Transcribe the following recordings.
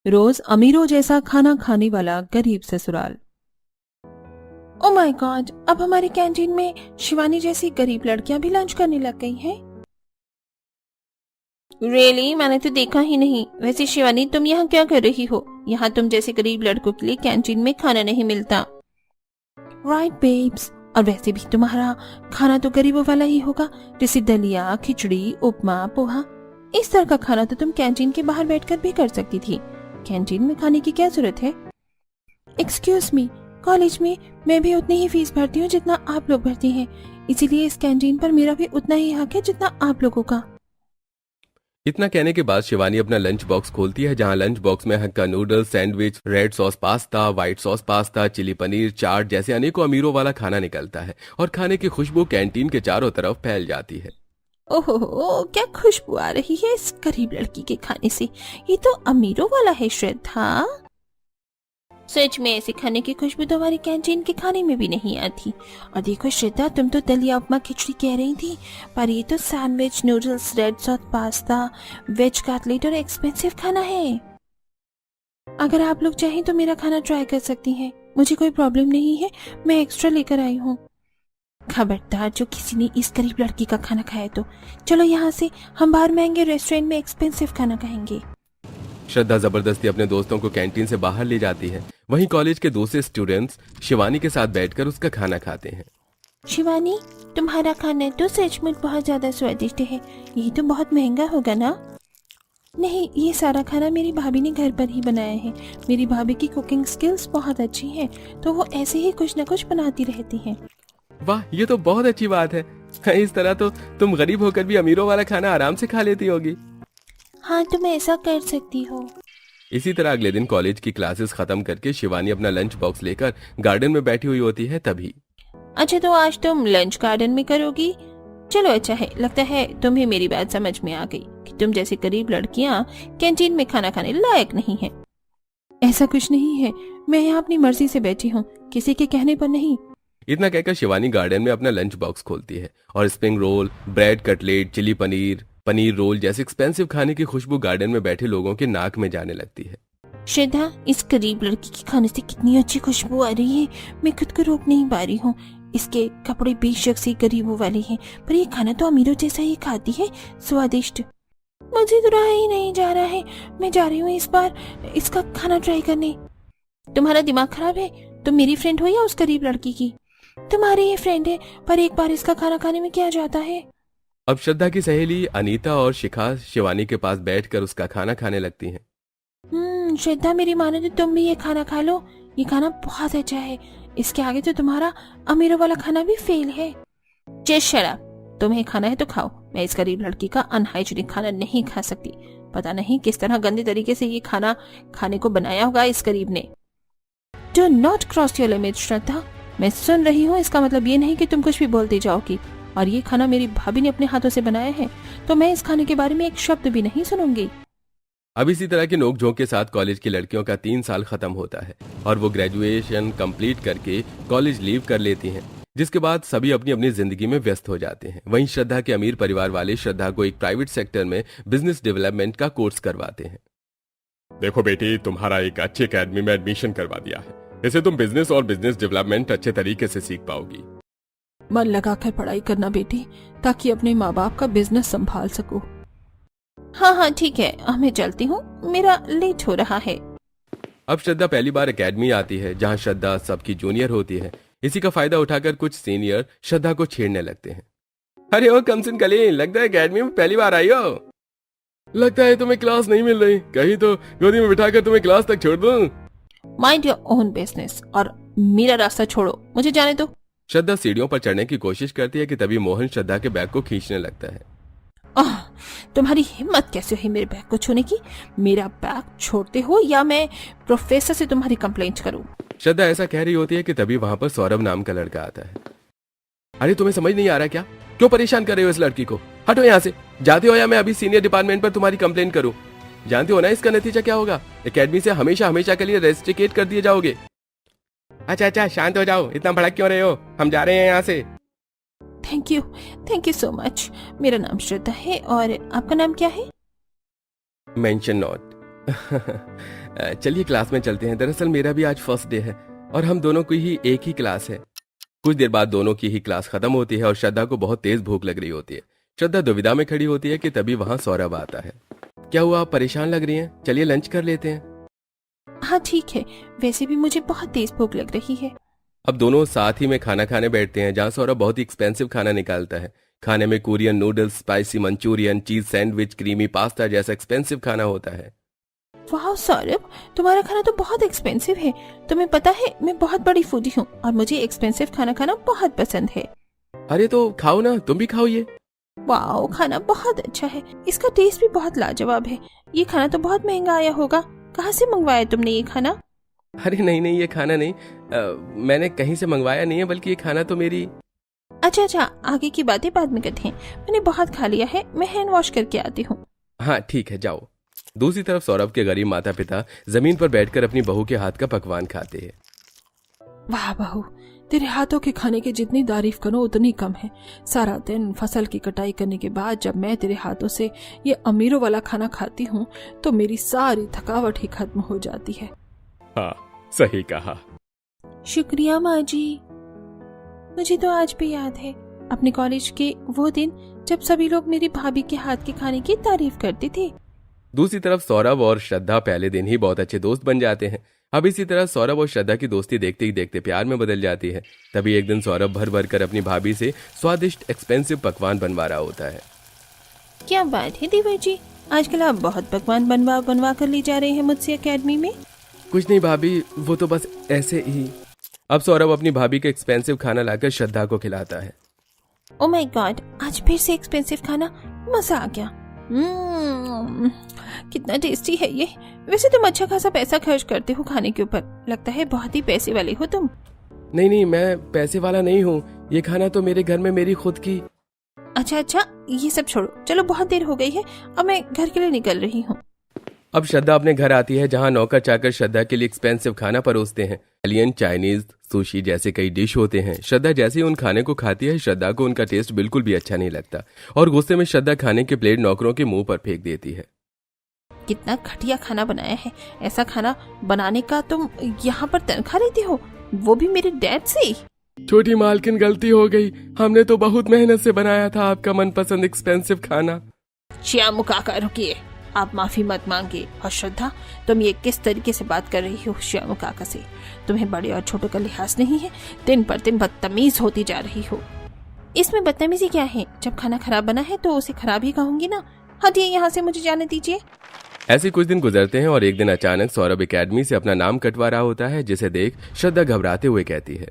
रोज अमीरों जैसा खाना खाने वाला गरीब ससुराल। ओ माय गॉड, अब हमारे कैंटीन में शिवानी जैसी गरीब लड़कियां भी लंच करने लग गई हैं। रियली मैंने तो देखा ही नहीं। वैसे शिवानी, तुम यहाँ क्या कर रही हो? यहाँ तुम जैसे गरीब लड़कों के लिए कैंटीन में खाना नहीं मिलता। राइट बेब्स, और वैसे भी तुम्हारा खाना तो गरीबों वाला ही होगा, जैसे दलिया, खिचड़ी, उपमा, पोहा। इस तरह का खाना तो तुम कैंटीन के बाहर बैठकर भी कर सकती थी। कैंटीन में खाने की क्या जरूरत है? एक्सक्यूज मी, कॉलेज में मैं भी उतनी ही फीस भरती हूँ जितना आप लोग भरती हैं, इसीलिए इस कैंटीन पर मेरा भी उतना ही हक है जितना आप लोगों का। इतना कहने के बाद शिवानी अपना लंच बॉक्स खोलती है, जहां लंच बॉक्स में Hakka noodles, sandwich, red sauce pasta, white sauce pasta, chilli paneer, chaat जैसे अनेकों अमीरों वाला खाना निकलता है और खाने की खुशबू कैंटीन के चारों तरफ फैल जाती है। ओहो, क्या खुशबू आ रही है इस गरीब लड़की के खाने से। ये तो अमीरों वाला है श्रद्धा। सच में ऐसे खाने की खुशबू तो हमारी कैंटीन के खाने में भी नहीं आती। और देखो श्रद्धा, तुम तो दलिया, उपमा, खिचड़ी कह रही थी, पर ये तो sandwich, noodles, red sauce pasta, veg cutlet और एक्सपेंसिव खाना है। अगर आप लोग चाहें तो मेरा खाना ट्राई कर सकती हैं, मुझे कोई प्रॉब्लम नहीं है, मैं एक्स्ट्रा लेकर आई हूँ। खबरदार, जो किसी ने इस गरीब लड़की का खाना खाया तो चलो यहाँ से, हम बाहर महंगे रेस्टोरेंट में एक्सपेंसिव खाना खाएंगे। श्रद्धा जबरदस्ती अपने दोस्तों को कैंटीन से बाहर ले जाती है। वहीं कॉलेज के दूसरे स्टूडेंट्स शिवानी के साथ बैठकर उसका खाना खाते हैं। शिवानी, तुम्हारा खाना तो सचमुच बहुत ज्यादा स्वादिष्ट है। ये तो बहुत महंगा होगा ना? नहीं, ये सारा खाना मेरी भाभी ने घर पर ही बनाया है। मेरी भाभी की कुकिंग स्किल्स बहुत अच्छी हैं, तो वो ऐसे ही कुछ न कुछ बनाती रहती हैं। वाह, ये तो बहुत अच्छी बात है। इस तरह तो तुम गरीब होकर भी अमीरों वाला खाना आराम से खा लेती होगी। हाँ, तुम ऐसा कर सकती हो। इसी तरह अगले दिन कॉलेज की क्लासेस खत्म करके शिवानी अपना लंच बॉक्स लेकर गार्डन में बैठी हुई होती है। तभी अच्छा, तो आज तुम लंच गार्डन में करोगी? चलो अच्छा है, लगता है तुम्हें मेरी बात समझ में आ गई कि तुम जैसी गरीब लड़कियां कैंटीन में खाना खाने लायक नहीं हैं। ऐसा कुछ नहीं है, मैं यहाँ अपनी मर्जी से बैठी हूँ, किसी के कहने पर नहीं। इतना कहकर शिवानी गार्डन में अपना लंच बॉक्स खोलती है और spring roll, bread cutlet, chilli paneer, paneer roll जैसे एक्सपेंसिव खाने की खुशबू गार्डन में बैठे लोगों के नाक में जाने लगती है। श्रद्धा, इस गरीब लड़की के खाने से कितनी अच्छी खुशबू आ रही है, मैं खुद को रोक नहीं पा रही हूँ। इसके कपड़े बेशक से गरीबों वाले हैं, पर ये खाना तो अमीरों जैसा ही खाती है, स्वादिष्ट। मुझे तो रहा ही नहीं जा रहा है, मैं जा रही हूँ इस बार इसका खाना ट्राई करने। तुम्हारा दिमाग खराब है? तुम मेरी फ्रेंड हो या उस गरीब लड़की की? तुम्हारी ये फ्रेंड है, पर एक बार इसका खाना खाने में क्या जाता है। अब श्रद्धा की सहेली अनीता और शिखा शिवानी के पास बैठकर उसका खाना खाने लगती हैं। श्रद्धा, मेरी मानो तो तुम भी ये खाना खा लो, ये खाना बहुत अच्छा है। इसके आगे तो तुम्हारा अमीरों वाला खाना भी फेल है। जस्ट शट अप, तुम्हें खाना है तो खाओ, मैं इस गरीब लड़की का अनहाइजीनिक खाना नहीं खा सकती। पता नहीं किस तरह गंदे तरीके से ये खाना खाने को बनाया होगा इस गरीब ने। Do not cross your limit Shraddha, मैं सुन रही हूँ, इसका मतलब ये नहीं कि तुम कुछ भी बोलती जाओगी। और ये खाना मेरी भाभी ने अपने हाथों से बनाया है, तो मैं इस खाने के बारे में एक शब्द भी नहीं सुनूंगी। अब इसी तरह के नोकझोंक के साथ कॉलेज की लड़कियों का 3 साल खत्म होता है और वो ग्रेजुएशन कंप्लीट करके कॉलेज लीव कर लेती हैं, जिसके बाद सभी अपनी अपनी जिंदगी में व्यस्त हो जाते हैं। वहीं श्रद्धा के अमीर परिवार वाले श्रद्धा को एक प्राइवेट सेक्टर में बिजनेस डेवलपमेंट का कोर्स करवाते हैं। देखो बेटी, तुम्हारा एक अच्छी एकेडमी में एडमिशन करवा दिया है, इससे तुम बिजनेस और बिजनेस डेवलपमेंट अच्छे तरीके से सीख पाओगी। मन लगाकर पढ़ाई करना बेटी, ताकि अपने माँ बाप का बिजनेस संभाल सको। हाँ हाँ ठीक है, मैं चलती हूँ, मेरा लेट हो रहा है। अब श्रद्धा पहली बार एकेडमी आती है, जहाँ श्रद्धा सबकी जूनियर होती है। इसी का फायदा उठाकर कुछ सीनियर श्रद्धा को छेड़ने लगते हैं। अरे ओ कमसिन कली, लगता है एकेडमी में पहली बार आई हो। लगता है तुम्हें क्लास नहीं मिल रही, कहीं तो गोदी में बिठाकर तुम्हें क्लास तक छोड़ दूं। माइंड योर ओन बिजनेस और मेरा रास्ता छोड़ो, मुझे जाने दो। श्रद्धा सीढ़ियों पर चढ़ने की कोशिश करती है कि तभी मोहन श्रद्धा के बैग को खींचने लगता है। तुम्हारी हिम्मत कैसे है मेरे बैग को छूने की? मेरा बैग छोड़ते हो या मैं प्रोफेसर से तुम्हारी कंप्लेंट करूं? श्रद्धा ऐसा कह रही होती है कि तभी वहां पर सौरभ नाम का लड़का आता है। अरे तुम्हें समझ नहीं आ रहा क्या? क्यों परेशान कर रहे हो इस लड़की को? हटो यहाँ से, जाते हो या मैं अभी सीनियर डिपार्टमेंट पर तुम्हारी कंप्लेंट करूं। जानते हो ना इसका नतीजा क्या होगा? एकेडमी से हमेशा हमेशा के लिए रेस्ट्रिकेट कर दिए जाओगे। अच्छा शांत हो जाओ, इतना भड़क क्यों रहे हो? हम जा रहे हैं यहाँ से। Thank you so much. मेरा नाम श्रद्धा है और आपका नाम क्या है? Mention not. चलिए क्लास में चलते हैं। दरअसल मेरा भी आज फर्स्ट डे है और हम दोनों की ही एक ही क्लास है। कुछ देर बाद दोनों की ही क्लास खत्म होती है और श्रद्धा को बहुत तेज भूख लग रही होती है। श्रद्धा दुविधा में खड़ी होती है कि तभी वहां सौरभ आता है। क्या हुआ, आप परेशान लग रही हैं? चलिए लंच कर लेते हैं। हाँ ठीक है, वैसे भी मुझे बहुत तेज भूख लग रही है। अब दोनों साथ ही में खाना खाने बैठते हैं, जहां सौरभ बहुत ही एक्सपेंसिव खाना निकालता है। खाने में Korean noodles, spicy Manchurian, cheese sandwich, creamy pasta जैसा एक्सपेंसिव खाना होता है। वाह सौरभ, तुम्हारा खाना तो बहुत एक्सपेंसिव है। तुम्हें पता है मैं बहुत बड़ी फूडी हूँ और मुझे एक्सपेंसिव खाना खाना बहुत पसंद है। अरे तो खाओ ना, तुम भी खाओ ये। वाह, खाना बहुत अच्छा है, इसका टेस्ट भी बहुत लाजवाब है। ये खाना तो बहुत महंगा आया होगा। कहाँ से मंगवाया तुमने ये खाना? अरे नहीं नहीं, ये खाना नहीं, मैंने कहीं से मंगवाया नहीं है, बल्कि ये खाना तो मेरी। अच्छा, आगे की बातें बाद में करते हैं। मैंने बहुत खा लिया है, मैं हैंड वॉश करके आती हूँ। हाँ ठीक है, जाओ। दूसरी तरफ सौरभ के गरीब माता पिता जमीन पर बैठकर अपनी बहू के हाथ का पकवान खाते हैं। वाह बहू, तेरे हाथों के खाने की जितनी तारीफ करो उतनी कम है। सारा दिन फसल की कटाई करने के बाद जब मैं तेरे हाथों से ये अमीरों वाला खाना खाती हूँ तो मेरी सारी थकावट ही खत्म हो जाती है। हाँ, सही कहा। शुक्रिया माँ जी। मुझे तो आज भी याद है अपने कॉलेज के वो दिन जब सभी लोग मेरी भाभी के हाथ के खाने की तारीफ करते थे। दूसरी तरफ सौरभ और श्रद्धा पहले दिन ही बहुत अच्छे दोस्त बन जाते हैं। अब इसी तरह सौरभ और श्रद्धा की दोस्ती देखते ही देखते प्यार में बदल जाती है। तभी एक दिन सौरभ भर भर कर अपनी भाभी से स्वादिष्ट एक्सपेंसिव पकवान बनवा रहा होता है। क्या बात है देवर जी, आजकल आप बहुत पकवान बनवा कर ले जा रहे हैं मुझसे एकेडमी में। कुछ नहीं भाभी, वो तो बस ऐसे ही। अब सौरभ अपनी भाभी का एक्सपेंसिव खाना लाकर श्रद्धा को खिलाता है। ओ माय गॉड, आज फिर से एक्सपेंसिव खाना, मजा आ गया। कितना टेस्टी है ये। वैसे तुम अच्छा खासा पैसा खर्च करते हो खाने के ऊपर, लगता है बहुत ही पैसे वाले हो तुम। नहीं नहीं, मैं पैसे वाला नहीं हूँ, ये खाना तो मेरे घर में मेरी खुद की। अच्छा, ये सब छोड़ो, चलो बहुत देर हो गई है, अब मैं घर के लिए निकल रही हूँ। अब श्रद्धा अपने घर आती है, जहाँ नौकर चाकर श्रद्धा के लिए एक्सपेंसिव खाना परोसते हैं। इटालियन, चाइनीज, सुशी जैसे कई डिश होते हैं। श्रद्धा जैसे ही उन खाने को खाती है, श्रद्धा को उनका टेस्ट बिल्कुल भी अच्छा नहीं लगता और गुस्से में श्रद्धा खाने के प्लेट नौकरों के मुंह पर फेंक देती है। कितना घटिया खाना बनाया है। ऐसा खाना बनाने का तुम यहाँ पर तनख्वाह लेते हो, वो भी मेरे डैड से। छोटी मालकिन, गलती हो गई, हमने तो बहुत मेहनत से बनाया था आपका मनपसंद एक्सपेंसिव खाना। श्यामू काका रुकिए, आप माफी मत मांगिए। और श्रद्धा, तुम ये किस तरीके से बात कर रही हो श्यामू काका से? तुम्हें बड़े और छोटों का लिहाज नहीं है, दिन पर दिन बदतमीज होती जा रही हो। इसमें बदतमीजी क्या है? जब खाना खराब बना है तो उसे खराब ही कहूंगी ना। हटिए यहाँ से, मुझे जाने दीजिए। ऐसे कुछ दिन गुजरते हैं और एक दिन अचानक सौरभ एकेडमी से अपना नाम कटवा रहा होता है, जिसे देख श्रद्धा घबराते हुए कहती है,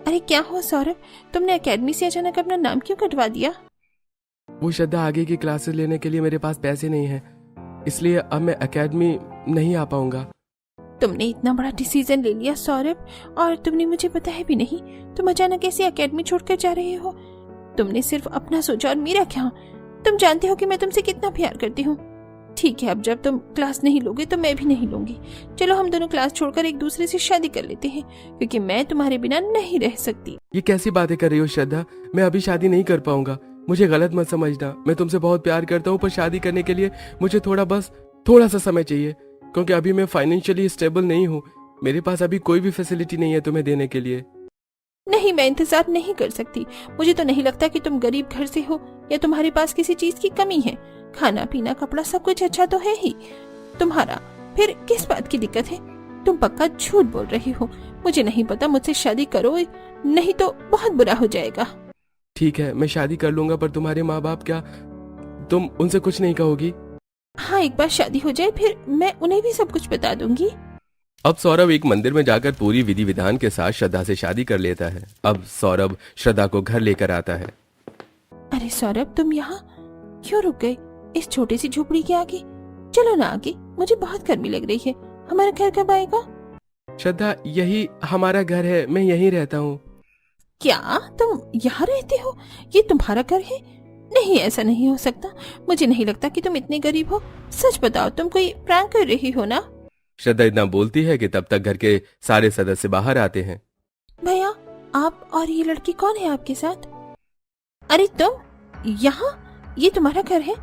अरे क्या हुआ सौरभ, तुमने एकेडमी से अचानक अपना नाम क्यों कटवा दिया? वो श्रद्धा, आगे की क्लासेस लेने के लिए मेरे पास पैसे नहीं है, इसलिए अब मैं एकेडमी नहीं आ पाऊंगा। तुमने इतना बड़ा डिसीजन ले लिया सौरभ, और तुमने मुझे बताया भी नहीं। तुम अचानक ऐसी एकेडमी छोड़कर जा रहे हो। तुमने सिर्फ अपना सोचा और मेरा क्या? तुम जानते हो कि मैं तुमसे कितना प्यार करती हूँ। ठीक है, अब जब तुम क्लास नहीं लोगे तो मैं भी नहीं लूंगी। चलो हम दोनों क्लास छोड़कर एक दूसरे से शादी कर लेते हैं, क्योंकि मैं तुम्हारे बिना नहीं रह सकती। ये कैसी बातें कर रही हो श्रद्धा? मैं अभी शादी नहीं कर पाऊंगा, मुझे गलत मत समझना। मैं तुमसे बहुत प्यार करता हूँ, पर शादी करने के लिए मुझे थोड़ा सा समय चाहिए, क्योंकि अभी मैं फाइनेंशियली स्टेबल नहीं हूँ। मेरे पास अभी कोई भी फैसिलिटी नहीं है तुम्हें देने के लिए। नहीं, मैं इंतजार नहीं कर सकती। मुझे तो नहीं लगता कि तुम गरीब घर से हो या तुम्हारे पास किसी चीज की कमी है। खाना पीना कपड़ा सब कुछ अच्छा तो है ही तुम्हारा, फिर किस बात की दिक्कत है? तुम पक्का झूठ बोल रही हो। मुझे नहीं पता, मुझसे शादी करो नहीं तो बहुत बुरा हो जाएगा। ठीक है, मैं शादी कर लूंगा, पर तुम्हारे माँ बाप क्या, तुम उनसे कुछ नहीं कहोगी? हाँ, एक बार शादी हो जाए फिर मैं उन्हें भी सब कुछ बता दूंगी। अब सौरभ एक मंदिर में जाकर पूरी विधि विधान के साथ श्रद्धा से शादी कर लेता है। अब सौरभ श्रद्धा को घर लेकर आता है। अरे सौरभ, तुम यहाँ क्यों रुक गए इस छोटी सी झोपड़ी के आगे? चलो ना आगे, मुझे बहुत गर्मी लग रही है। हमारा घर कब आएगा? श्रद्धा, यही हमारा घर है, मैं यहीं रहता हूँ। क्या तुम यहाँ रहते हो? ये तुम्हारा घर है? नहीं, ऐसा नहीं हो सकता। मुझे नहीं लगता कि तुम इतने गरीब हो। सच बताओ, तुम कोई प्रैंक कर रही हो ना? श्रद्धा इतना बोलती है कि तब तक घर के सारे सदस्य बाहर आते हैं। भैया, आप और ये लड़की कौन है आपके साथ? अरे तुम यहाँ, ये तुम्हारा घर है?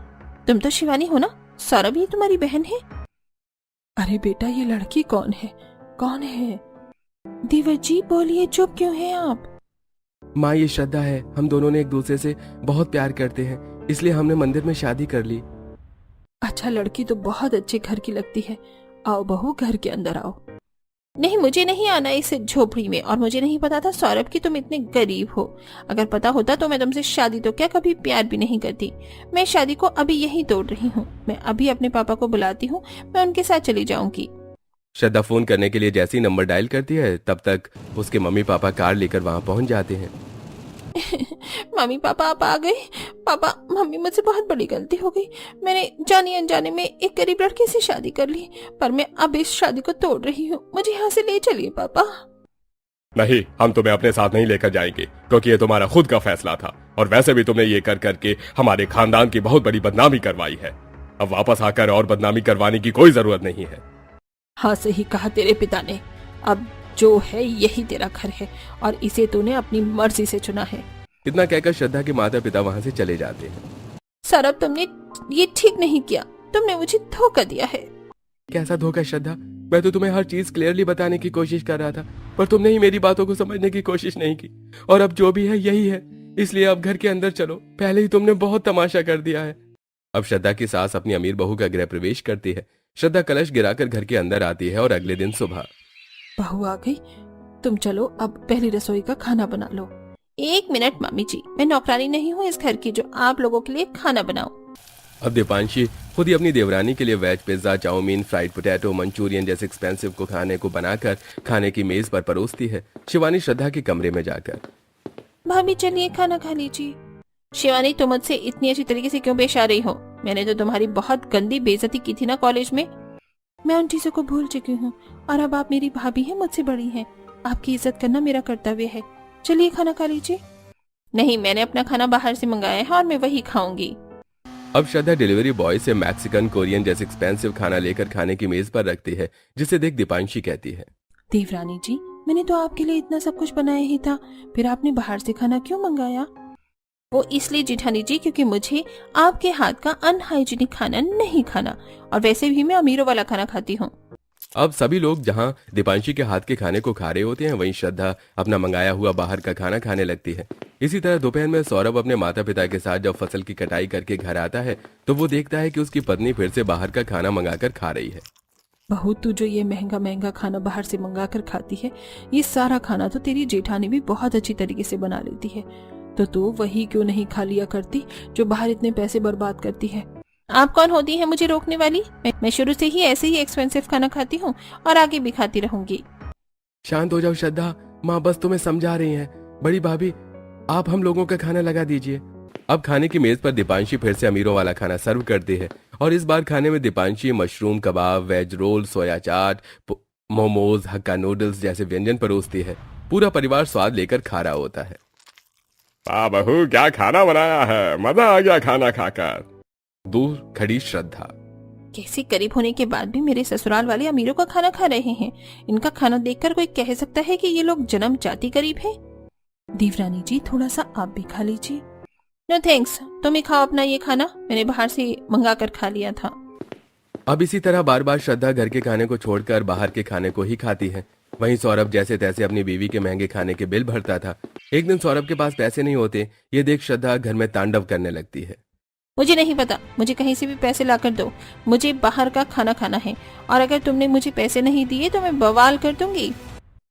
तुम तो शिवानी हो ना? सौरभ, ये तुम्हारी बहन है? अरे बेटा, ये लड़की कौन है? कौन है? देवर जी बोलिए, चुप क्यों हैं आप? माँ, ये श्रद्धा है। हम दोनों ने एक दूसरे से बहुत प्यार करते हैं, इसलिए हमने मंदिर में शादी कर ली। अच्छा, लड़की तो बहुत अच्छे घर की लगती है। आओ बहू, घर के अंदर आओ। नहीं, मुझे नहीं आना इस झोपड़ी में, और मुझे नहीं पता था सौरभ कि तुम इतने गरीब हो। अगर पता होता तो मैं तुमसे शादी तो क्या, कभी प्यार भी नहीं करती। मैं शादी को अभी यहीं तोड़ रही हूँ। मैं अभी अपने पापा को बुलाती हूँ, मैं उनके साथ चली जाऊंगी। श्रद्धा फोन करने के लिए जैसे ही नंबर डायल करती है, तब तक उसके मम्मी पापा कार लेकर वहां पहुंच जाते हैं। मम्मी पापा आप आ गए? पापा, मम्मी, मुझसे बहुत बड़ी गलती हो गई। मैंने जाने अनजाने में एक गरीब लड़के से शादी कर ली, पर मैं अब इस शादी को तोड़ रही हूँ। मुझे यहाँ से ले चलिए पापा। नहीं, हम तुम्हें अपने साथ नहीं लेकर जाएंगे, क्योंकि ये तुम्हारा खुद का फैसला था, और वैसे भी तुमने ये कर करके हमारे खानदान की बहुत बड़ी बदनामी करवाई है। अब वापस आकर और बदनामी करवाने की कोई जरूरत नहीं है। हाँ, सही कहा तेरे पिता ने। अब जो है यही तेरा घर है, और इसे तूने अपनी मर्जी से चुना है। इतना कहकर श्रद्धा के माता पिता वहां से चले जाते हैं। सौरभ, तुमने ये ठीक नहीं किया। तुमने मुझे धोखा दिया है। कैसा धोखा श्रद्धा? मैं तो तुम्हें हर चीज क्लियरली बताने की कोशिश कर रहा था, पर तुमने ही मेरी बातों को समझने की कोशिश नहीं की। और अब जो भी है यही है, इसलिए अब घर के अंदर चलो। पहले ही तुमने बहुत तमाशा कर दिया है। अब श्रद्धा की सास अपनी अमीर बहू का गृह प्रवेश करती है। श्रद्धा कलश गिराकर घर के अंदर आती है और अगले दिन सुबह। बहू आ गई, तुम चलो अब पहली रसोई का खाना बना लो। एक मिनट मामी जी, मैं नौकरानी नहीं हूँ इस घर की जो आप लोगों के लिए खाना बनाऊं। अब दीपांशी खुद ही अपनी देवरानी के लिए veg pizza, chow mein, fried potato, manchurian जैसे एक्सपेंसिव को खाने को बनाकर खाने की मेज पर परोसती है। शिवानी श्रद्धा के कमरे में जाकर, भाभी चलिए खाना खा लीजिए। शिवानी, तुम मुझसे इतनी अच्छी तरीके से क्यों पेश आ रही हो? मैंने तो तुम्हारी बहुत गंदी बेइज्जती की थी ना कॉलेज में। मैं उन चीजों को भूल चुकी हूँ, और अब आप मेरी भाभी हैं, मुझसे बड़ी हैं। आपकी इज्जत करना मेरा कर्तव्य है। चलिए खाना खा लीजिए। नहीं, मैंने अपना खाना बाहर से मंगाया है और मैं वही खाऊंगी। अब श्रद्धा डिलीवरी बॉय से मैक्सिकन, कोरियन जैसे एक्सपेंसिव खाना लेकर खाने की मेज पर रखती है, जिसे देख दीपांशी कहती है, देवरानी जी, मैंने तो आपके लिए इतना सब कुछ बनाया ही था, फिर आपने बाहर से खाना क्यों मंगाया? वो इसलिए जेठानी जी, क्योंकि मुझे आपके हाथ का अनहाइजीनिक खाना नहीं खाना, और वैसे भी मैं अमीरों वाला खाना खाती हूँ। अब सभी लोग जहां दीपांशी के हाथ के खाने को खा रहे होते हैं, वहीं श्रद्धा अपना मंगाया हुआ बाहर का खाना खाने लगती है। इसी तरह दोपहर में सौरभ अपने माता पिता के साथ जब फसल की कटाई करके घर आता है, तो वो देखता है कि उसकी पत्नी फिर से बाहर का खाना मंगाकर खा रही है। बहू, तू जो ये महंगा महंगा खाना बाहर से मंगा कर खाती है, ये सारा खाना तो तेरी जेठानी भी बहुत अच्छी तरीके से बना लेती है, तो तू वही क्यों नहीं खा लिया करती जो बाहर इतने पैसे बर्बाद करती है? आप कौन होती हैं मुझे रोकने वाली? मैं शुरू से ही ऐसे ही एक्सपेंसिव खाना खाती हूँ और आगे भी खाती रहूंगी। शांत हो जाओ श्रद्धा, माँ बस तुम्हें समझा रही हैं। बड़ी भाभी, आप हम लोगों का खाना लगा दीजिए। अब खाने की मेज पर दीपांशी फिर से अमीरों वाला खाना सर्व करती है, और इस बार खाने में दीपांशी मशरूम कबाब, वेज रोल, सोया चाट, मोमोज, हक्का नूडल्स जैसे व्यंजन परोसती है। पूरा परिवार स्वाद लेकर खा रहा होता है। वाह बहू, क्या खाना बनाया है, मजा आ गया खाना खाकर। दूर खड़ी श्रद्धा, कैसे गरीब होने के बाद भी मेरे ससुराल वाले अमीरों का खाना खा रहे हैं? इनका खाना देखकर कोई कह सकता है कि ये लोग जन्म जाति गरीब है? देवरानी जी, थोड़ा सा आप भी खा लीजिए। नो थैंक्स, तुम ही खाओ अपना ये खाना, मैंने बाहर से मंगा कर खा लिया था। अब इसी तरह बार बार श्रद्धा घर के खाने को छोड़कर बाहर के खाने को ही खाती है। वहीं सौरभ जैसे तैसे अपनी बीवी के महंगे खाने के बिल भरता था। एक दिन सौरभ के पास पैसे नहीं होते, ये देख श्रद्धा घर में तांडव करने लगती है। मुझे नहीं पता, मुझे कहीं से भी पैसे लाकर दो, मुझे बाहर का खाना खाना है, और अगर तुमने मुझे पैसे नहीं दिए तो मैं बवाल कर दूंगी।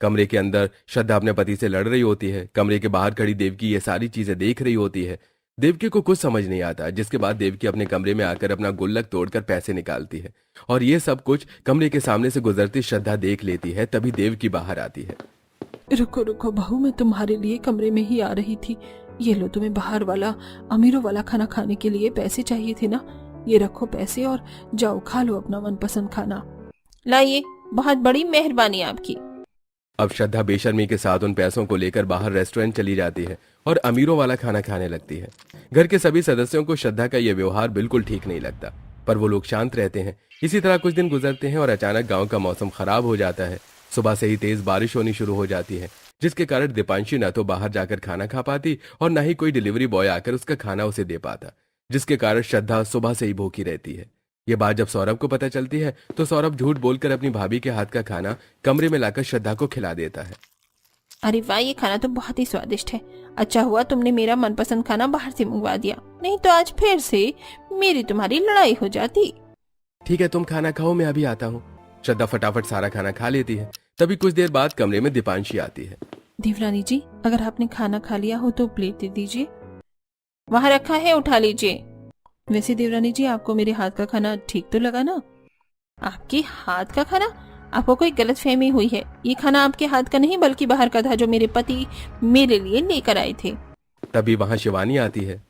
कमरे के अंदर श्रद्धा अपने पति से लड़ रही होती है। कमरे के बाहर खड़ी देवकी ये सारी चीजें देख रही होती है। देवकी को कुछ समझ नहीं आता, जिसके बाद देवकी अपने कमरे में आकर अपना गुल्लक तोड़कर पैसे निकालती है, और ये सब कुछ कमरे के सामने से गुजरती श्रद्धा देख लेती है। तभी देवकी बाहर आती है। रुको रुको बहू, मैं तुम्हारे लिए कमरे में ही आ रही थी। ये लो, तुम्हें बाहर वाला अमीरों वाला खाना खाने के लिए पैसे चाहिए थे ना, ये रखो पैसे और जाओ खा लो अपना मनपसंद खाना। लाइए, बहुत बड़ी मेहरबानी आपकी। अब श्रद्धा बेशर्मी के साथ उन पैसों को लेकर बाहर रेस्टोरेंट चली जाती है और अमीरों वाला खाना खाने लगती है। घर के सभी सदस्यों को श्रद्धा का यह व्यवहार बिल्कुल ठीक नहीं लगता, पर वो लोग शांत रहते हैं। इसी तरह कुछ दिन गुजरते हैं और अचानक गांव का मौसम खराब हो जाता है। सुबह से ही तेज बारिश होनी शुरू हो जाती है, जिसके कारण दीपांशी न तो बाहर जाकर खाना खा पाती और न ही कोई डिलीवरी बॉय आकर उसका खाना उसे दे पाता, जिसके कारण श्रद्धा सुबह से ही भूखी रहती है। ये बात जब सौरभ को पता चलती है तो सौरभ झूठ बोलकर अपनी भाभी के हाथ का खाना कमरे में लाकर श्रद्धा को खिला देता है। अरे वाह, ये खाना तो बहुत ही स्वादिष्ट है। अच्छा हुआ तुमने मेरा मनपसंद खाना बाहर से मंगवा दिया, नहीं तो आज फिर से मेरी तुम्हारी लड़ाई हो जाती। ठीक है, तुम खाना खाओ, मैं अभी आता हूँ। श्रद्धा फटाफट सारा खाना खा लेती है। तभी कुछ देर बाद कमरे में दीपांशी आती है। देवरानी जी, अगर आपने खाना खा लिया हो तो प्लेट दे दीजिए। वहाँ रखा है, उठा लीजिए। वैसे देवरानी जी, आपको मेरे हाथ का खाना ठीक तो लगा ना? आपके हाथ का खाना? आपको कोई गलतफहमी हुई है। ये खाना आपके हाथ का नहीं बल्कि बाहर का था, जो मेरे पति मेरे लिए लेकर आए थे। तभी वहाँ शिवानी आती है।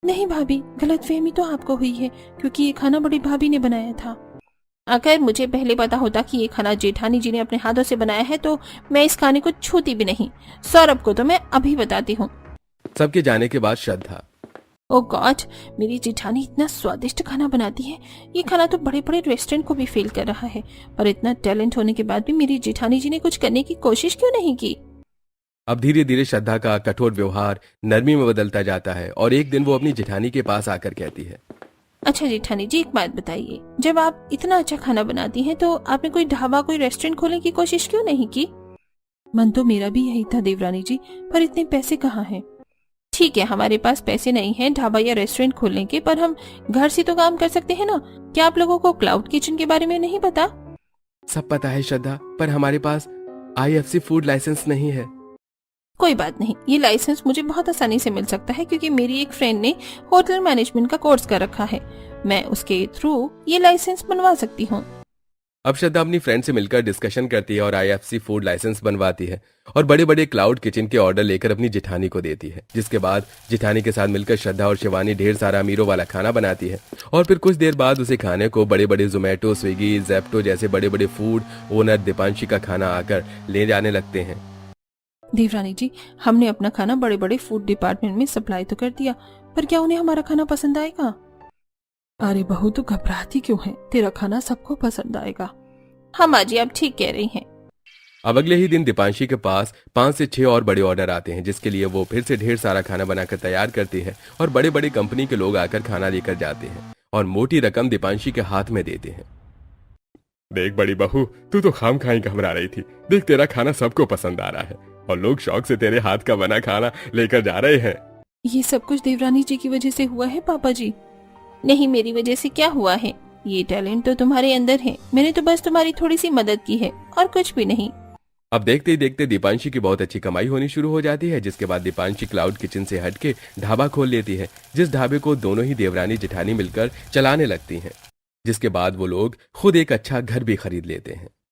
नहीं भाभी, गलतफहमी तो आपको हुई है, क्योंकि ये खाना बड़ी भाभी ने बनाया था। अगर मुझे पहले पता होता कि ये खाना जेठानी जी ने अपने हाथों से बनाया है तो मैं इस खाने को छूती भी नहीं। सौरभ को तो मैं अभी बताती हूँ। सबके जाने के बाद श्रद्धा, ओ गॉड, मेरी जेठानी इतना स्वादिष्ट खाना बनाती है। ये खाना तो बड़े बड़े रेस्टोरेंट को भी फेल कर रहा है, पर इतना टैलेंट होने के बाद भी मेरी जेठानी जी ने कुछ करने की कोशिश क्यों नहीं की? अब धीरे धीरे श्रद्धा का कठोर व्यवहार नरमी में बदलता जाता है और एक दिन वो अपनी जेठानी के पास आकर कहती है, अच्छा जेठानी जी, एक बात बताइए, जब आप इतना अच्छा खाना बनाती हैं तो आपने कोई ढाबा, कोई रेस्टोरेंट खोलने की कोशिश क्यों नहीं की? मन तो मेरा भी यही था देवरानी जी, पर इतने पैसे कहाँ हैं? ठीक है, हमारे पास पैसे नहीं हैं ढाबा या रेस्टोरेंट खोलने के, पर हम घर से तो काम कर सकते हैं ना। क्या आप लोगों को क्लाउड किचन के बारे में नहीं पता? सब पता है श्रद्धा, पर हमारे पास IFC फूड लाइसेंस नहीं है। कोई बात नहीं, ये लाइसेंस मुझे बहुत आसानी से मिल सकता है, क्योंकि मेरी एक फ्रेंड ने होटल मैनेजमेंट का कोर्स कर रखा है। मैं उसके थ्रू ये लाइसेंस बनवा सकती हूँ। अब श्रद्धा अपनी फ्रेंड से मिलकर डिस्कशन करती है और IFC फूड लाइसेंस बनवाती है और बड़े बड़े क्लाउड किचन के ऑर्डर लेकर अपनी जेठानी को देती है, जिसके बाद जेठानी के साथ मिलकर श्रद्धा और शिवानी ढेर सारा अमीरों वाला खाना बनाती है और फिर कुछ देर बाद उसे खाने को बड़े बड़े जोमेटो, स्विगी, जेप्टो जैसे बड़े बड़े फूड ओनर दीपांशी का खाना आकर ले जाने लगते हैं। देवरानी जी, हमने अपना खाना बड़े बड़े फूड डिपार्टमेंट में सप्लाई तो कर दिया, पर क्या उन्हें हमारा खाना पसंद आएगा? अरे बहू, तो घबराती क्यों है? तेरा खाना सबको पसंद आएगा। हाँ माँ जी, आप ठीक कह रही हैं। अब अगले ही दिन दीपांशी के पास 5 से 6 और बड़े ऑर्डर आते हैं, जिसके लिए वो फिर से ढेर सारा खाना बनाकर तैयार करती है और बड़े बड़े कंपनी के लोग आकर खाना लेकर जाते हैं और मोटी रकम दीपांशी के हाथ में देते हैं। देख बड़ी बहू, तू तो खाम खाई घबरा रही थी। देख, तेरा खाना सबको पसंद आ रहा है और लोग शौक से तेरे हाथ का बना खाना लेकर जा रहे हैं। ये सब कुछ देवरानी जी की वजह से हुआ है पापा जी। नहीं, मेरी वजह से क्या हुआ है? ये टैलेंट तो तुम्हारे अंदर है, मैंने तो बस तुम्हारी थोड़ी सी मदद की है और कुछ भी नहीं। अब देखते ही देखते दीपांशी की बहुत अच्छी कमाई होनी शुरू हो जाती है, जिसके बाद दीपांशी क्लाउड किचन से हटके ढाबा खोल लेती है, जिस ढाबे को दोनों ही देवरानी जेठानी मिलकर चलाने लगती हैं, जिसके बाद वो लोग खुद एक अच्छा घर भी खरीद लेते हैं।